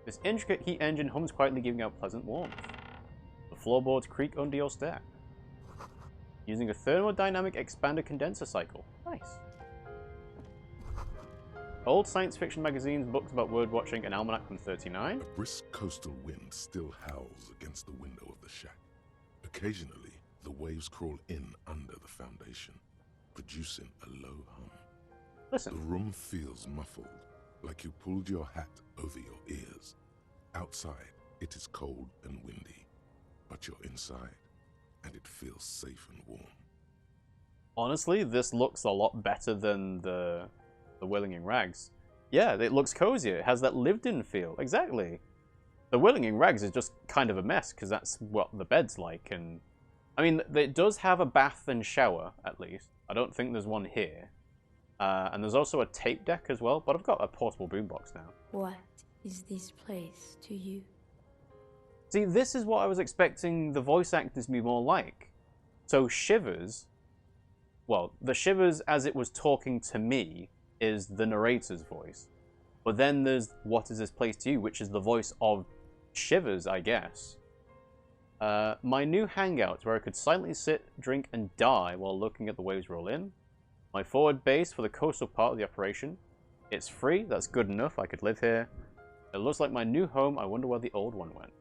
This intricate heat engine hums quietly, giving out pleasant warmth. The floorboards creak under your step. Using a thermodynamic expander condenser cycle. Nice. Old science fiction magazines, books about word watching, an almanac from 39. A brisk coastal wind still howls against the window of the shack. Occasionally, the waves crawl in under the foundation, producing a low hum. Listen. The room feels muffled, like you pulled your hat over your ears. Outside, it is cold and windy, but you're inside, and it feels safe and warm. Honestly, this looks a lot better than the Whirling in Rags. Yeah, it looks cozier. It has that lived-in feel. Exactly. The Whirling in Rags is just kind of a mess, because that's what the bed's like. And I mean, it does have a bath and shower, at least. I don't think there's one here. And there's also a tape deck as well, but I've got a portable boombox now. What is this place to you? See, this is what I was expecting the voice actors to be more like. So Shivers, well, the Shivers as it was talking to me is the narrator's voice. But then there's what is this place to you, which is the voice of Shivers, I guess. My new hangout where I could silently sit, drink, and die while looking at the waves roll in. My forward base for the coastal part of the operation. It's free, that's good enough, I could live here. It looks like my new home, I wonder where the old one went.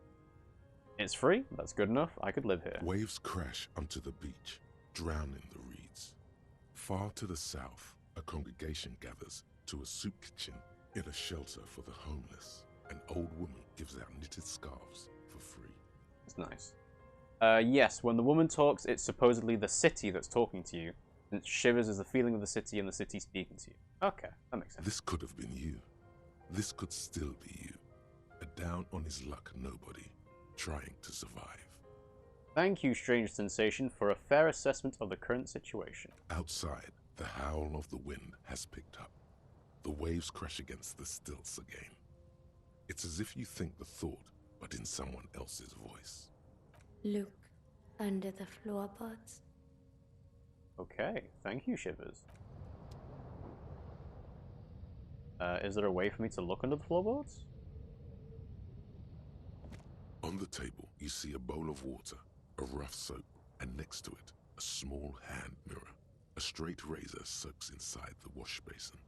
It's free, that's good enough, I could live here. Waves crash onto the beach, drowning the reeds. Far to the south, a congregation gathers to a soup kitchen in a shelter for the homeless. An old woman gives out knitted scarves for free. It's nice. Yes, when the woman talks, it's supposedly the city that's talking to you. And Shivers is the feeling of the city and the city speaking to you. Okay, that makes sense. This could have been you. This could still be you. A down on his luck nobody, trying to survive. Thank you, strange sensation, for a fair assessment of the current situation. Outside, the howl of the wind has picked up. The waves crash against the stilts again. It's as if you think the thought, but in someone else's voice. Look under the floorboards. Okay, thank you, Shivers. Is there a way for me to look under the floorboards? On the table, you see a bowl of water, a rough soap, and next to it, a small hand mirror. A straight razor soaks inside the wash basin.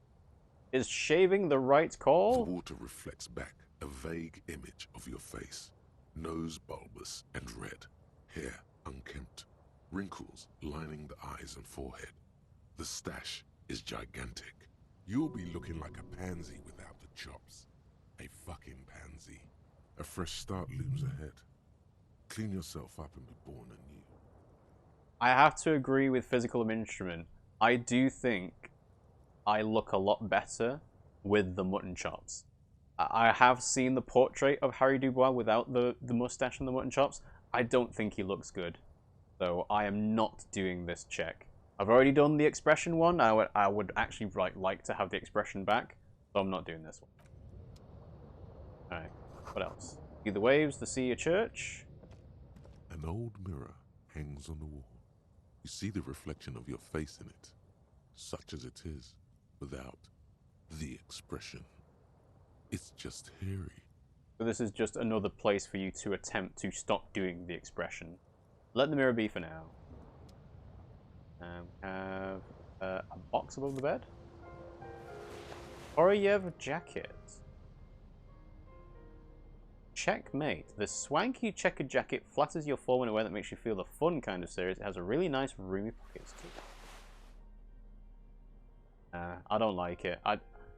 Is shaving the right The call? water reflects back a vague image of your face. Nose bulbous and red, hair unkempt, wrinkles lining the eyes and forehead. The stash is gigantic. You'll be looking like a pansy without the chops. A fucking pansy. A fresh start looms ahead. Clean yourself up and be born anew. I have to agree with Physical Instrument. I do think I look a lot better with the mutton chops. I have seen the portrait of Harry Dubois without the mustache and the mutton chops. I don't think he looks good. So I am not doing this check. I've already done the expression one. I would actually like to have the expression back, so I'm not doing this one. Alright, what else? See the waves, the sea, a church. An old mirror hangs on the wall. You see the reflection of your face in it, such as it is, without the expression. It's just hairy. So this is just another place for you to attempt to stop doing the expression. Let the mirror be for now. Have a box above the bed. Koroyev jacket. Checkmate. The swanky checkered jacket flatters your form in a way that makes you feel the fun kind of series. It has a really nice roomy pockets too. I don't like it.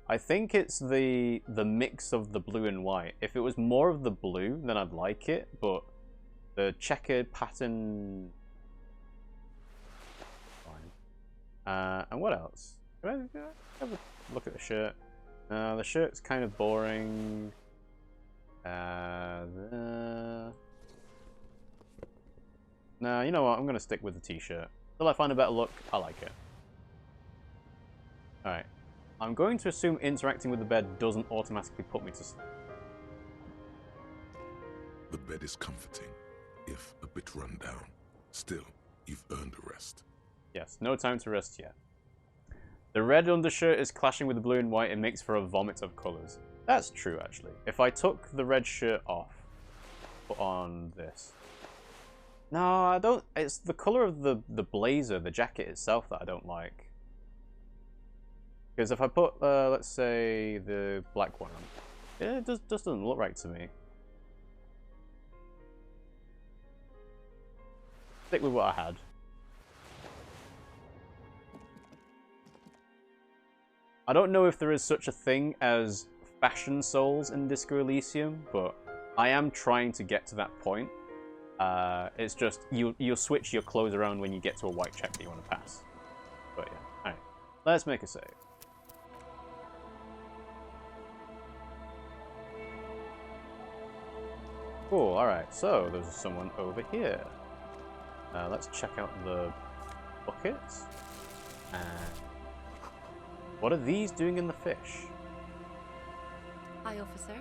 I think it's the mix of the blue and white. If it was more of the blue, then I'd like it, but the checkered pattern... Fine. And what else? Can I have a look at the shirt? The shirt's kind of boring. No, you know what? I'm going to stick with the t-shirt. Till I find a better look, I like it. Alright. I'm going to assume interacting with the bed doesn't automatically put me to sleep. The bed is comforting, if a bit run down. Still, you've earned a rest. Yes, no time to rest yet. The red undershirt is clashing with the blue and white and makes for a vomit of colours. That's true, actually. If I took the red shirt off, put on this. No, I don't. It's the color of the blazer, the jacket itself, that I don't like. Because if I put, let's say, the black one on, it just doesn't look right to me. Stick with what I had. I don't know if there is such a thing as fashion souls in Disco Elysium, but I am trying to get to that point. It's just, you'll switch your clothes around when you get to a white check that you want to pass. But yeah, alright. Let's make a save. Cool, alright, so there's someone over here. Let's check out the buckets. And what are these doing in the fish? Hi, officer.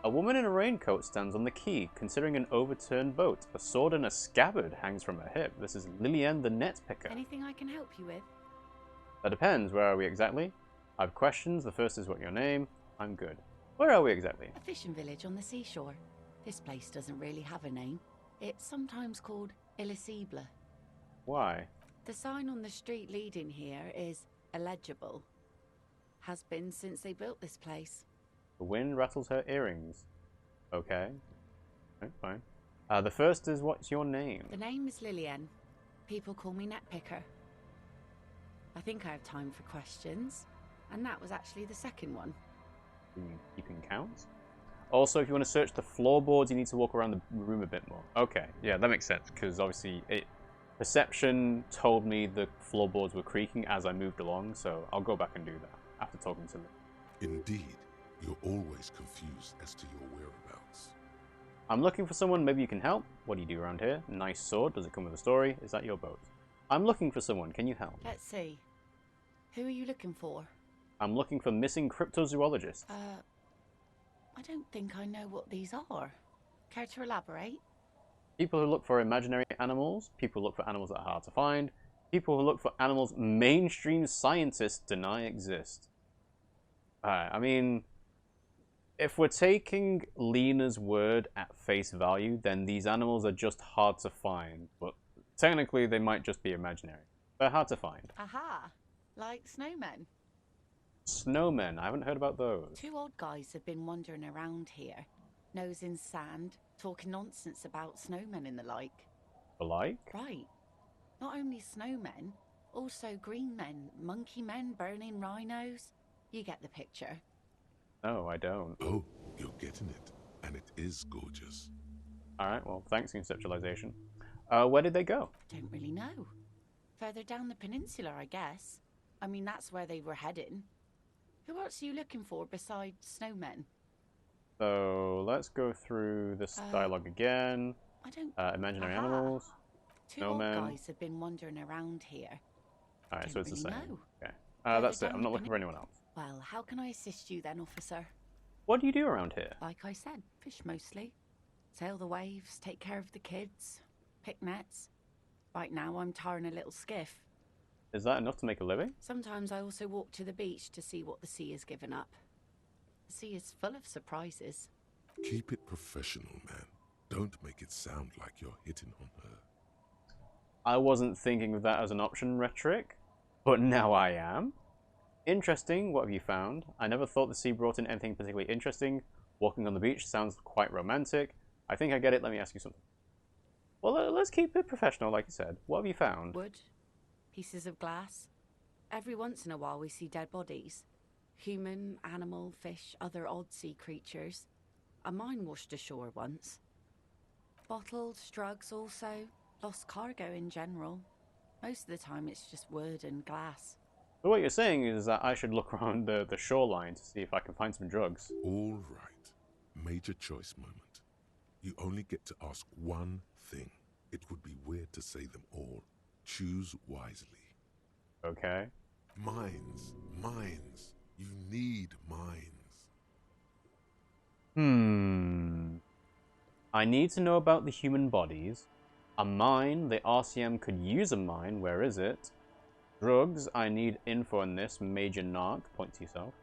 A woman in a raincoat stands on the quay, considering an overturned boat. A sword and a scabbard hangs from her hip. This is Lilienne the net picker. Anything I can help you with? That depends. Where are we exactly? I have questions. The first is, what your name? I'm good. Where are we exactly? A fishing village on the seashore. This place doesn't really have a name. It's sometimes called Elysium. Why? The sign on the street leading here is illegible. Has been since they built this place. The wind rattles her earrings. Okay. Okay, fine. The first is, what's your name? The name is Lilienne. People call me Netpicker. I think I have time for questions. And that was actually the second one. You can count? Also, if you want to search the floorboards, you need to walk around the room a bit more. Okay, yeah, that makes sense, because obviously perception told me the floorboards were creaking as I moved along, so I'll go back and do that after talking to them. Indeed, you're always confused as to your whereabouts. I'm looking for someone, maybe you can help. What do you do around here? Nice sword, does it come with a story? Is that your boat? I'm looking for someone, can you help? Let's see. Who are you looking for? I'm looking for missing cryptozoologists. I don't think I know what these are. Care to elaborate? People who look for imaginary animals, people who look for animals that are hard to find, people who look for animals mainstream scientists deny exist. I mean, if we're taking Lena's word at face value, then these animals are just hard to find, but technically they might just be imaginary. They're hard to find. Aha! Like snowmen. Snowmen, I haven't heard about those. Two old guys have been wandering around here, nose in sand, talking nonsense about snowmen and the like. The like? Right. Not only snowmen, also green men, monkey men burning rhinos. You get the picture. No, I don't. Oh, you're getting it, and it is gorgeous. Alright, well, thanks, conceptualization. Where did they go? Don't really know. Further down the peninsula, I guess. I mean, that's where they were heading. Who else are you looking for besides snowmen? So, let's go through this dialogue again. I don't... Imaginary animals. Two old Snowmen. guys have been wandering around here. Alright, so it's the Don't same. really know. Okay. Further That's it. down I'm the not looking for anyone else. Well, how can I assist you then, officer? What do you do around here? Like I said, fish mostly. Sail the waves, take care of the kids, pick nets. Right now I'm tarring a little skiff. Is that enough to make a living? Sometimes I also walk to the beach to see what the sea has given up. The sea is full of surprises. Keep it professional, man. Don't make it sound like you're hitting on her. I wasn't thinking of that as an option, Rhetoric, but now I am. Interesting, what have you found? I never thought the sea brought in anything particularly interesting. Walking on the beach sounds quite romantic. I think I get it, let me ask you something. Well, let's keep it professional, like you said. What have you found? Wood, pieces of glass. Every once in a while we see dead bodies. Human, animal, fish, other odd sea creatures. A mine washed ashore once. Bottles, drugs also. Lost cargo in general. Most of the time it's just wood and glass. So what you're saying is that I should look around the shoreline to see if I can find some drugs. All right. Major choice moment. You only get to ask one thing. It would be weird to say them all. Choose wisely. Okay. Mines. Mines. You need mines. I need to know about the human bodies. A mine, the RCM could use a mine, where is it? Drugs, I need info on this, Major Narc, point to yourself.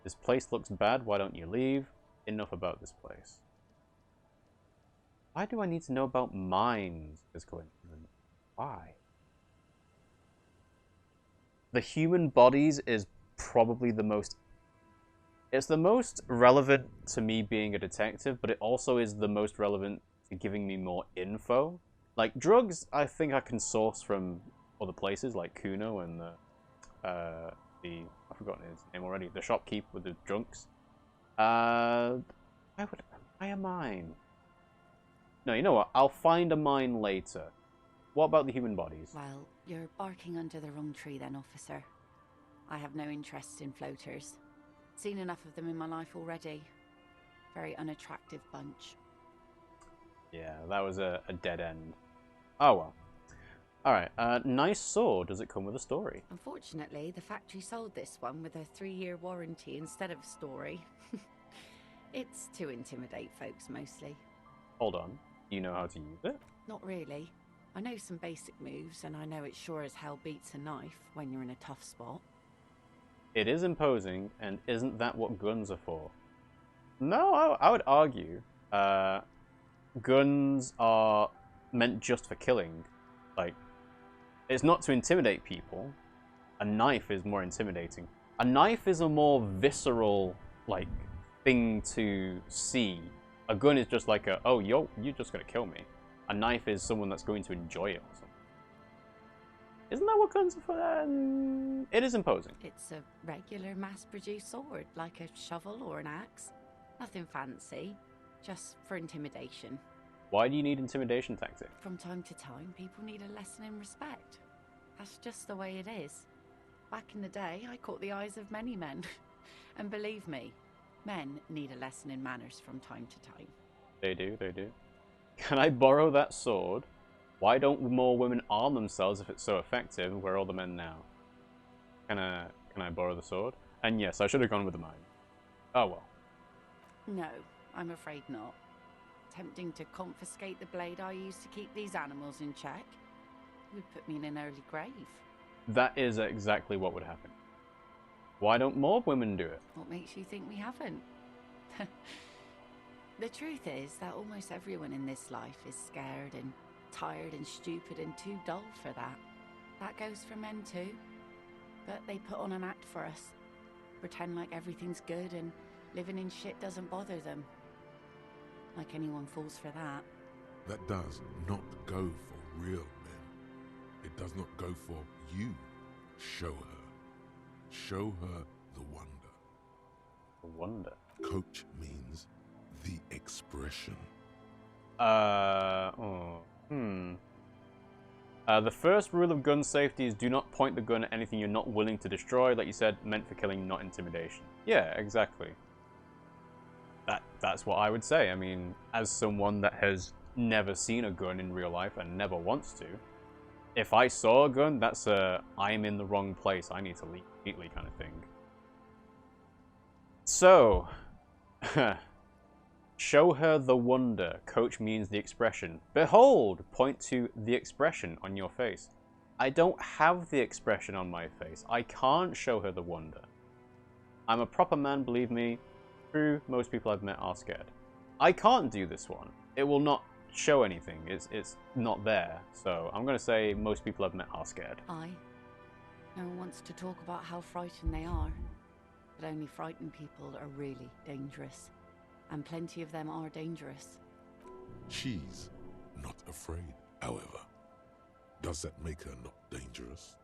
This place looks bad, why don't you leave? Enough about this place. Why do I need to know about mines? Is coincidence. Why? The human bodies is probably the most... It's the most relevant to me being a detective, but it also is the most relevant to giving me more info. Like, drugs, I think I can source from other places, like Kuno and I've forgotten his name already, the shopkeep with the drunks. Why a mine? No, you know what? I'll find a mine later. What about the human bodies? Well, you're barking under the wrong tree then, officer. I have no interest in floaters. Seen enough of them in my life already. Very unattractive bunch. Yeah, that was a dead end. Oh well. Alright, nice sword. Does it come with a story? Unfortunately, the factory sold this one with a 3-year warranty instead of a story. It's to intimidate folks, mostly. Hold on. Do you know how to use it? Not really. I know some basic moves, and I know it sure as hell beats a knife when you're in a tough spot. It is imposing, and isn't that what guns are for? No, I would argue guns are meant just for killing. Like, it's not to intimidate people. A knife is more intimidating. A knife is a more visceral, like, thing to see. A gun is just like oh, you're just gonna kill me. A knife is someone that's going to enjoy it or something. Isn't that what guns are for? It is imposing. It's a regular mass-produced sword, like a shovel or an axe. Nothing fancy, just for intimidation. Why do you need intimidation tactic? From time to time, people need a lesson in respect. That's just the way it is. Back in the day, I caught the eyes of many men. And believe me, men need a lesson in manners from time to time. They do, they do. Can I borrow that sword? Why don't more women arm themselves if it's so effective? Where are all the men now? Can I borrow the sword? And yes, I should have gone with the mine. Oh well. No, I'm afraid not. Tempting to confiscate the blade I use to keep these animals in check would put me in an early grave. That is exactly what would happen. Why don't more women do it? What makes you think we haven't? The truth is that almost everyone in this life is scared and tired and stupid and too dull for that. That goes for men too. But they put on an act for us. Pretend like everything's good and living in shit doesn't bother them. Like anyone falls for that. That does not go for real men. It does not go for you. Show her. Show her the wonder. The wonder? Coach means the expression. The first rule of gun safety is do not point the gun at anything you're not willing to destroy. Like you said, meant for killing, not intimidation. Yeah, exactly. That's what I would say. I mean, as someone that has never seen a gun in real life and never wants to, if I saw a gun, that's a I'm in the wrong place, I need to leave immediately kind of thing. So, show her the wonder. Coach means the expression. Behold! Point to the expression on your face. I don't have the expression on my face. I can't show her the wonder. I'm a proper man, believe me. True, most people I've met are scared. I can't do this one. It will not show anything. It's not there. So I'm going to say most people I've met are scared. No one wants to talk about how frightened they are. But only frightened people are really dangerous. And plenty of them are dangerous. She's not afraid, however. Does that make her not dangerous?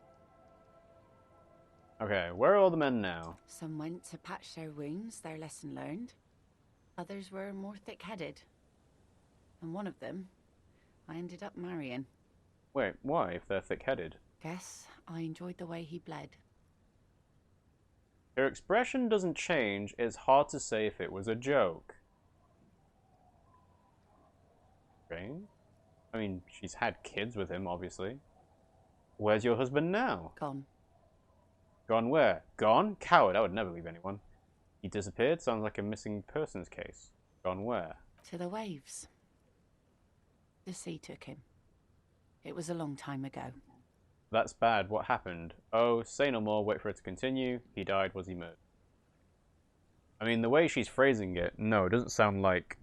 Okay, where are all the men now? Some went to patch their wounds, their lesson learned. Others were more thick-headed. And one of them, I ended up marrying. Wait, why, if they're thick-headed? Guess I enjoyed the way he bled. Her expression doesn't change. It's hard to say if it was a joke. Strange. I mean, she's had kids with him, obviously. Where's your husband now? Gone. Gone where? Gone? Coward, I would never leave anyone. He disappeared? Sounds like a missing persons case. Gone where? To the waves. The sea took him. It was a long time ago. That's bad. What happened? Oh, say no more. Wait for it to continue. He died. Was he murdered? I mean, the way she's phrasing it, no, it doesn't sound like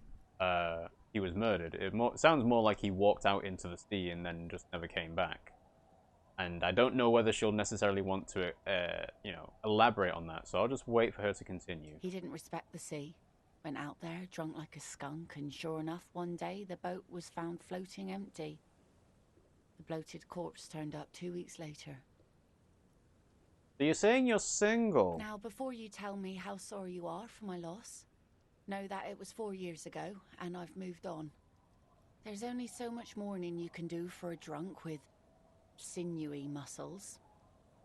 he was murdered. It sounds more like he walked out into the sea and then just never came back. And I don't know whether she'll necessarily want to, you know, elaborate on that. So I'll just wait for her to continue. He didn't respect the sea. Went out there, drunk like a skunk, and sure enough, one day the boat was found floating empty. The bloated corpse turned up 2 weeks later. So you're saying you're single? Now, before you tell me how sorry you are for my loss, know that it was 4 years ago, and I've moved on. There's only so much mourning you can do for a drunk with sinewy muscles.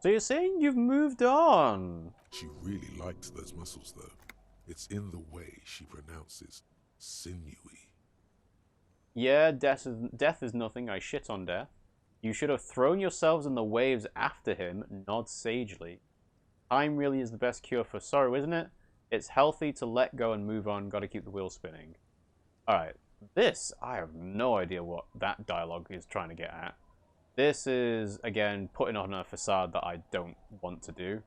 So you're saying you've moved on? She really liked those muscles, though. It's in the way she pronounces sinewy. Yeah, death is nothing. I shit on death. You should have thrown yourselves in the waves after him, nod sagely. Time really is the best cure for sorrow, isn't it? It's healthy to let go and move on. Gotta keep the wheel spinning. Alright, this, I have no idea what that dialogue is trying to get at. This is, again, putting on a facade that I don't want to do.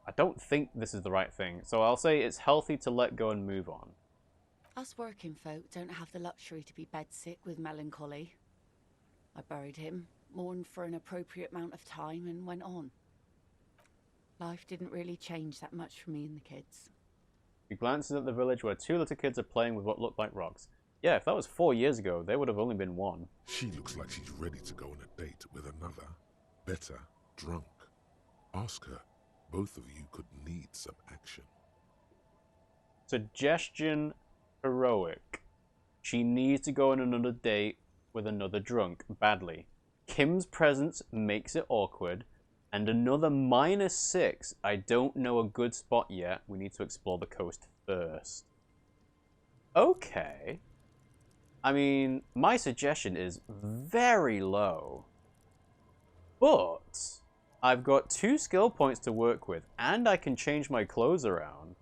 I don't think this is the right thing. So I'll say it's healthy to let go and move on. Us working folk don't have the luxury to be bedsick with melancholy. I buried him, mourned for an appropriate amount of time, and went on. Life didn't really change that much for me and the kids. He glances at the village where two little kids are playing with what look like rocks. Yeah, if that was 4 years ago, they would have only been one. She looks like she's ready to go on a date with another, better, drunk. Ask her. Both of you could need some action. Suggestion heroic. She needs to go on another date with another drunk, badly. Kim's presence makes it awkward. And another -6. I don't know a good spot yet. We need to explore the coast first. Okay. I mean, my suggestion is very low. But I've got 2 skill points to work with, and I can change my clothes around.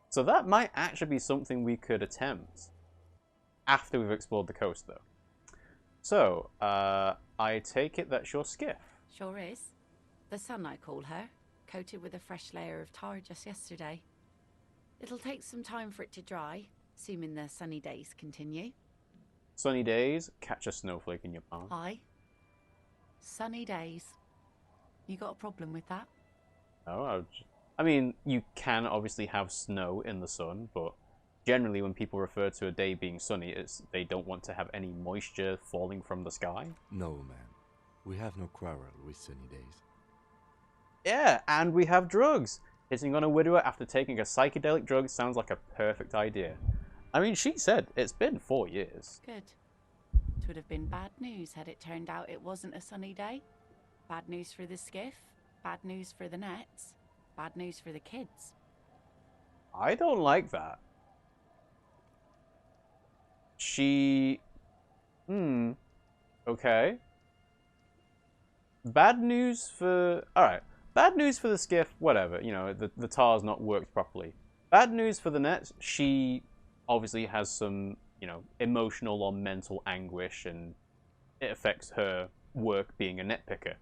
So that might actually be something we could attempt. After we've explored the coast, though. So, I take it that's your skiff. Sure is. The sun, I call her, coated with a fresh layer of tar just yesterday. It'll take some time for it to dry, assuming the sunny days continue. Sunny days, catch a snowflake in your palm. Aye. Sunny days. You got a problem with that? Oh, I mean, you can obviously have snow in the sun, but generally when people refer to a day being sunny, they don't want to have any moisture falling from the sky. No, man. We have no quarrel with sunny days. Yeah, and we have drugs. Hitting on a widower after taking a psychedelic drug sounds like a perfect idea. I mean, she said it's been 4 years. Good. It would have been bad news had it turned out it wasn't a sunny day. Bad news for the skiff, bad news for the nets, bad news for the kids. I don't like that. Okay. Bad news for... Alright. Bad news for the skiff, whatever. You know, the tar's not worked properly. Bad news for the nets, she obviously has some, you know, emotional or mental anguish, and it affects her work being a net picker.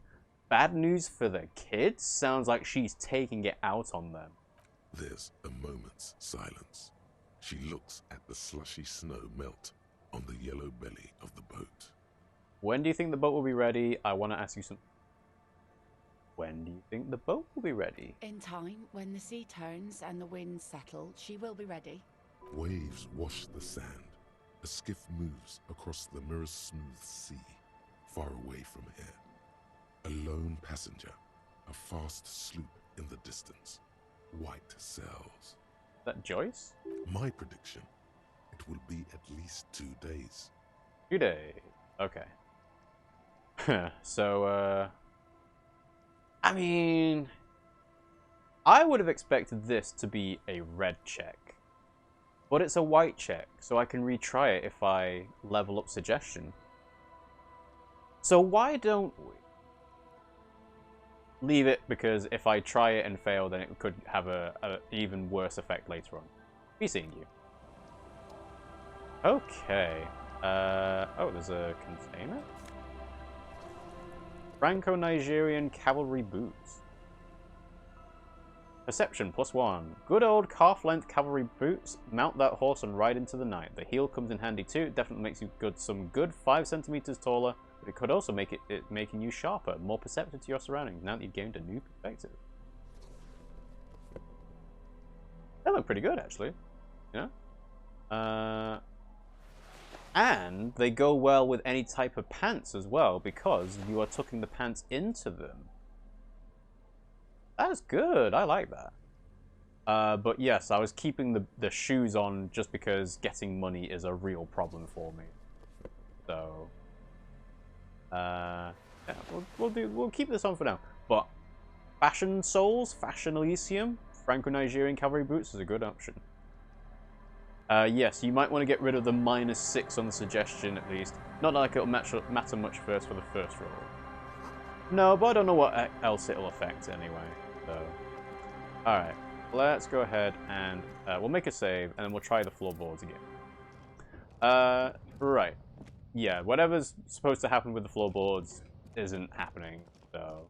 Bad news for the kids? Sounds like she's taking it out on them. There's a moment's silence. She looks at the slushy snow melt on the yellow belly of the boat. When do you think the boat will be ready? I want to ask you some... When do you think the boat will be ready? In time, when the sea turns and the winds settle, she will be ready. Waves wash the sand. A skiff moves across the mirror-smooth sea, far away from here. A lone passenger, a fast sloop in the distance. White sails. Is that Joyce? My prediction, it will be at least 2 days. 2 days. Okay. So, I mean... I would have expected this to be a red check. But it's a white check, so I can retry it if I level up suggestion. So why don't we leave it, because if I try it and fail, then it could have a even worse effect later on. Be seeing you. Okay. Oh, there's a container? Franco-Nigerian cavalry boots. Perception +1. Good old calf-length cavalry boots. Mount that horse and ride into the night. The heel comes in handy too. It definitely makes you some good 5 centimeters taller, but it could also make it making you sharper, more perceptive to your surroundings now that you've gained a new perspective. They look pretty good, actually. You know? And they go well with any type of pants as well, because you are tucking the pants into them. That's good. I like that. But yes, I was keeping the shoes on just because getting money is a real problem for me. So, yeah, we'll keep this on for now. But fashion soles, fashion Elysium, Franco-Nigerian cavalry boots is a good option. Yes, you might want to get rid of the -6 on the suggestion at least. Not like it'll matter much first for the first roll. No, but I don't know what else it'll affect anyway. So, alright, let's go ahead and we'll make a save and then we'll try the floorboards again. Right. Yeah, whatever's supposed to happen with the floorboards isn't happening, so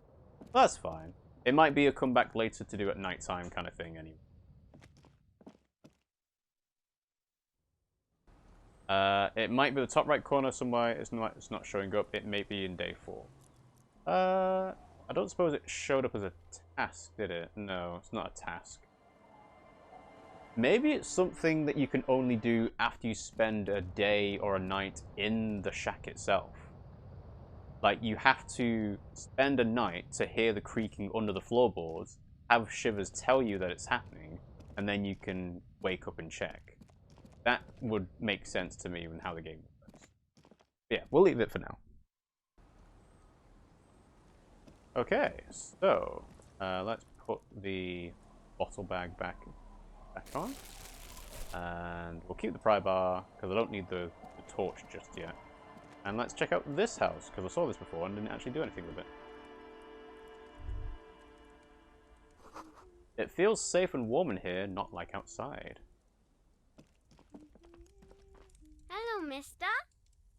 that's fine. It might be a comeback later to do at nighttime kind of thing anyway. It might be the top right corner somewhere. It's not showing up. It may be in day 4. I don't suppose it showed up as a task, did it? No, it's not a task. Maybe it's something that you can only do after you spend a day or a night in the shack itself. Like, you have to spend a night to hear the creaking under the floorboards, have Shivers tell you that it's happening, and then you can wake up and check. That would make sense to me in how the game works. Yeah, we'll leave it for now. Okay, so let's put the bottle bag back on. And we'll keep the pry bar, because I don't need the torch just yet. And let's check out this house, because I saw this before and didn't actually do anything with it. It feels safe and warm in here, not like outside. Hello, mister.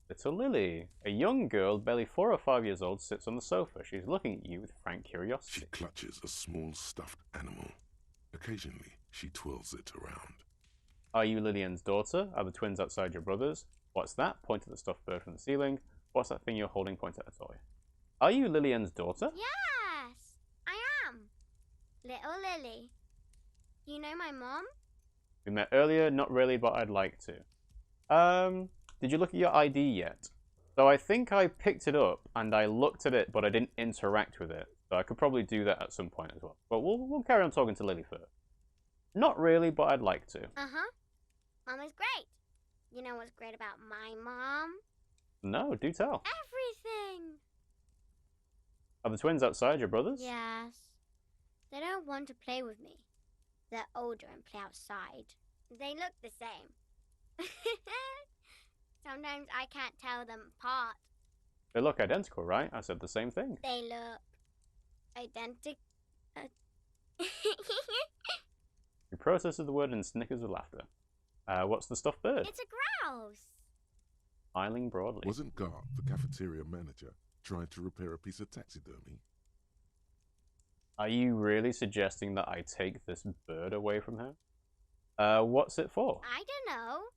Little Lily, a young girl, barely 4 or 5 years old, sits on the sofa. She's looking at you with frank curiosity. She clutches a small stuffed animal. Occasionally, she twirls it around. Are you Lilienne's daughter? Are the twins outside your brothers? What's that? Point at the stuffed bird from the ceiling. What's that thing you're holding? Point at a toy. Are you Lilienne's daughter? Yes, I am. Little Lily. You know my mom? We met earlier, not really, but I'd like to. Did you look at your ID yet? So I think I picked it up and I looked at it, but I didn't interact with it. So I could probably do that at some point as well. But we'll carry on talking to Lily first. Not really, but I'd like to. Uh-huh. Mom is great. You know what's great about my mom? No, do tell. Everything. Are the twins outside your brothers? Yes. They don't want to play with me. They're older and play outside. They look the same. Sometimes I can't tell them apart. They look identical, right? I said the same thing. They look identical. He processes the word and snickers with laughter. What's the stuffed bird? It's a grouse. Smiling broadly. Wasn't Garth, the cafeteria manager, trying to repair a piece of taxidermy? Are you really suggesting that I take this bird away from her? What's it for? I don't know.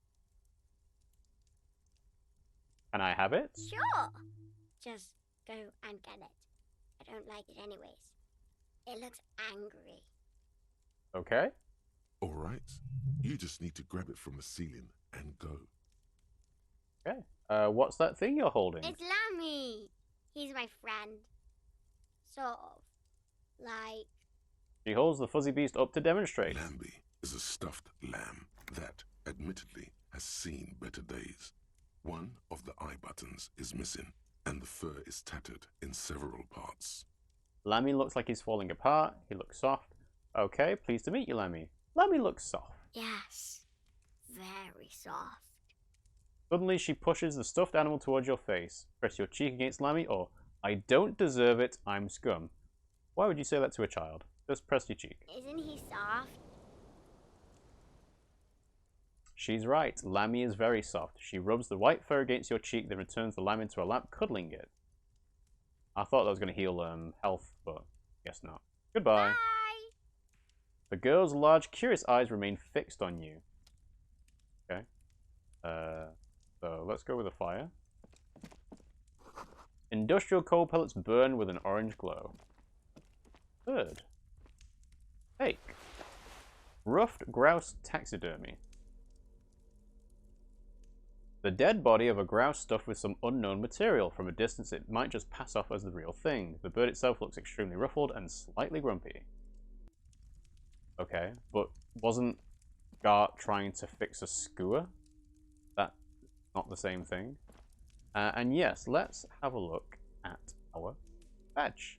Can I have it? Sure. Just go and get it. I don't like it anyways. It looks angry. Okay. All right. You just need to grab it from the ceiling and go. Okay. What's that thing you're holding? It's Lammy. He's my friend. Sort of. Like... She holds the fuzzy beast up to demonstrate. Lambie is a stuffed lamb that, admittedly, has seen better days. One of the eye buttons is missing, and the fur is tattered in several parts. Lammy looks like he's falling apart. He looks soft. Okay, pleased to meet you, Lammy. Lammy looks soft. Yes. Very soft. Suddenly, she pushes the stuffed animal towards your face. Press your cheek against Lammy, or I don't deserve it, I'm scum. Why would you say that to a child? Just press your cheek. Isn't he soft? She's right. Lammy is very soft. She rubs the white fur against your cheek, then returns the lamb into a lap, cuddling it. I thought that was going to heal health, but guess not. Goodbye. Bye. The girl's large, curious eyes remain fixed on you. Okay. So let's go with a fire. Industrial coal pellets burn with an orange glow. Third. Take. Ruffed grouse taxidermy. The dead body of a grouse stuffed with some unknown material. From a distance, it might just pass off as the real thing. The bird itself looks extremely ruffled and slightly grumpy. Okay, but wasn't Gart trying to fix a skewer? That's not the same thing. And yes, let's have a look at our badge.